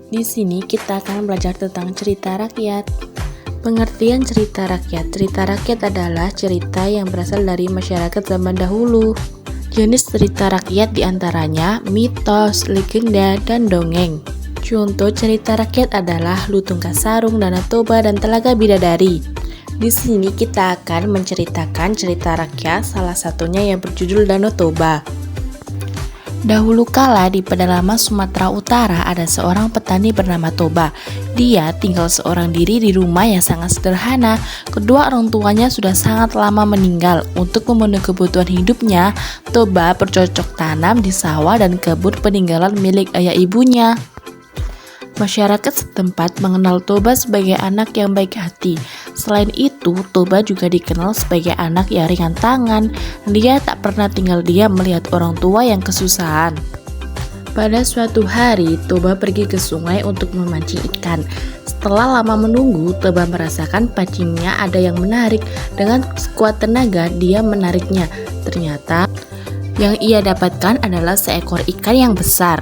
Di sini kita akan belajar tentang cerita rakyat. Pengertian cerita rakyat. Cerita rakyat adalah cerita yang berasal dari masyarakat zaman dahulu. Jenis cerita rakyat diantaranya mitos, legenda, dan dongeng. Contoh cerita rakyat adalah Lutung Kasarung, Danau Toba, dan Telaga Bidadari. Di sini kita akan menceritakan cerita rakyat, salah satunya yang berjudul Danau Toba. Dahulu kala di pedalaman Sumatera Utara ada seorang petani bernama Toba. Dia tinggal seorang diri di rumah yang sangat sederhana. Kedua orang tuanya sudah sangat lama meninggal. Untuk memenuhi kebutuhan hidupnya, Toba bercocok tanam di sawah dan kebun peninggalan milik ayah ibunya. Masyarakat setempat mengenal Toba sebagai anak yang baik hati. Selain itu, Toba juga dikenal sebagai anak yang ringan tangan. Dia tak pernah tinggal diam melihat orang tua yang kesusahan. Pada suatu hari, Toba pergi ke sungai untuk memancing ikan. Setelah lama menunggu, Toba merasakan pancingnya ada yang menarik. Dengan sekuat tenaga, dia menariknya. Ternyata, yang ia dapatkan adalah seekor ikan yang besar.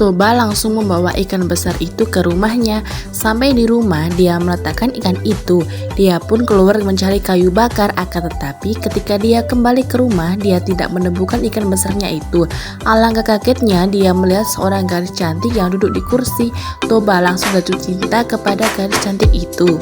Toba langsung membawa ikan besar itu ke rumahnya. Sampai di rumah, dia meletakkan ikan itu. Dia pun keluar mencari kayu bakar, akan tetapi ketika dia kembali ke rumah, dia tidak menemukan ikan besarnya itu. Alangkah kagetnya, dia melihat seorang gadis cantik yang duduk di kursi. Toba langsung jatuh cinta kepada gadis cantik itu.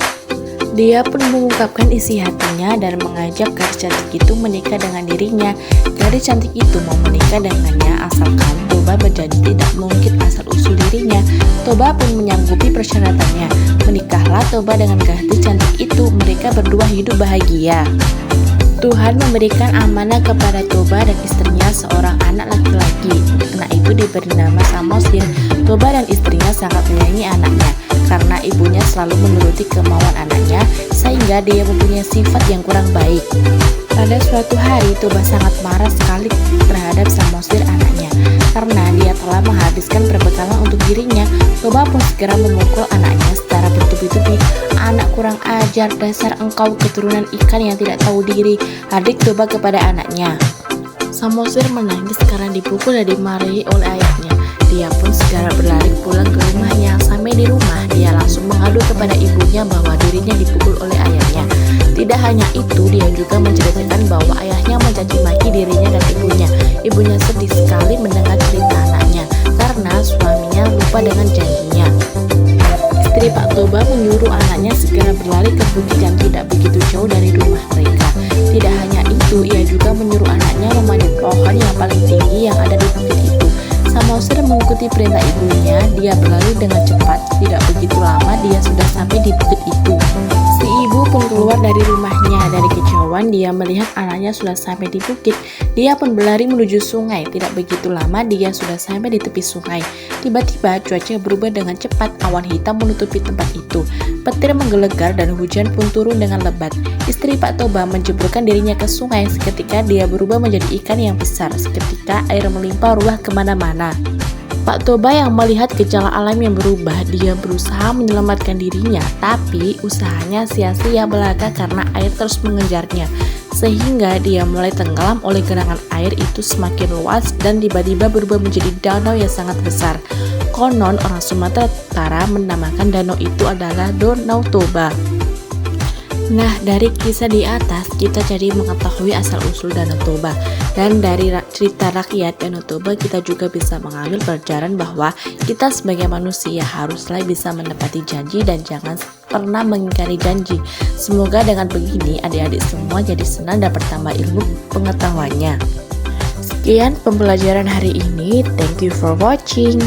Dia pun mengungkapkan isi hatinya dan mengajak gadis cantik itu menikah dengan dirinya. Gadis cantik itu mau menikah dengannya asalkan Toba berjanji tidak mengungkit asal-usul dirinya. Toba pun menyanggupi persyaratannya. Menikahlah Toba dengan gadis cantik itu. Mereka berdua hidup bahagia. Tuhan memberikan amanah kepada Toba dan istrinya seorang anak laki-laki. Anak itu diberi nama Samosir. Toba dan istrinya sangat menyayangi anaknya karena ibunya selalu menuruti kemauan anaknya, sehingga dia mempunyai sifat yang kurang baik. Pada suatu hari, Toba sangat marah sekali terhadap Samosir anaknya karena dia telah menghabiskan perbekalan untuk dirinya. Toba pun segera memukul anaknya secara bertubi-tubi. "Anak kurang ajar, dasar engkau keturunan ikan yang tidak tahu diri," adik Toba kepada anaknya. Samosir menangis karena dipukul dan dimarahi oleh ayahnya. Dia pun segera berlari pulang ke rumahnya. Sampai di rumah, dia langsung mengadu kepada ibunya bahwa dirinya dipukul oleh ayahnya. Tidak hanya itu, dia juga menceritakan bahwa ayahnya mencaci maki dirinya dan ibunya. Ibunya sedih sekali mendengar cerita anaknya karena suaminya lupa dengan janjinya. Istri Pak Toba menyuruh anaknya segera berlari ke bukit yang tidak begitu jauh dari rumah mereka. Tidak hanya itu, ia juga menyuruh anaknya memanjat pohon yang paling tinggi yang ada di bukit itu. Samosir mengikuti perintah ibunya. Dia berlari dengan cepat. Tidak begitu lama dia sudah sampai di bukit itu. Si ibu pun keluar dari rumahnya. Dari kejauhan dia melihat anaknya sudah sampai di bukit. Dia pun berlari menuju sungai. Tidak begitu lama dia sudah sampai di tepi sungai. Tiba-tiba cuaca berubah dengan cepat. Awan hitam menutupi tempat itu. Petir menggelegar dan hujan pun turun dengan lebat. Istri Pak Toba menjeburkan dirinya ke sungai. Seketika dia berubah menjadi ikan yang besar. Seketika air melimpah ruah kemana-mana. Pak Toba yang melihat gejala alam yang berubah, dia berusaha menyelamatkan dirinya, tapi usahanya sia-sia belaka karena air terus mengejarnya, sehingga dia mulai tenggelam oleh genangan air itu semakin luas dan tiba-tiba berubah menjadi danau yang sangat besar. Konon orang Sumatera Utara menamakan danau itu adalah Danau Toba. Nah, dari kisah di atas kita jadi mengetahui asal-usul Danau Toba. Dan dari cerita rakyat Danau Toba kita juga bisa mengambil pelajaran bahwa kita sebagai manusia haruslah bisa menepati janji dan jangan pernah mengingkari janji. Semoga dengan begini adik-adik semua jadi senang dan bertambah ilmu pengetahuannya. Sekian pembelajaran hari ini. Thank you for watching.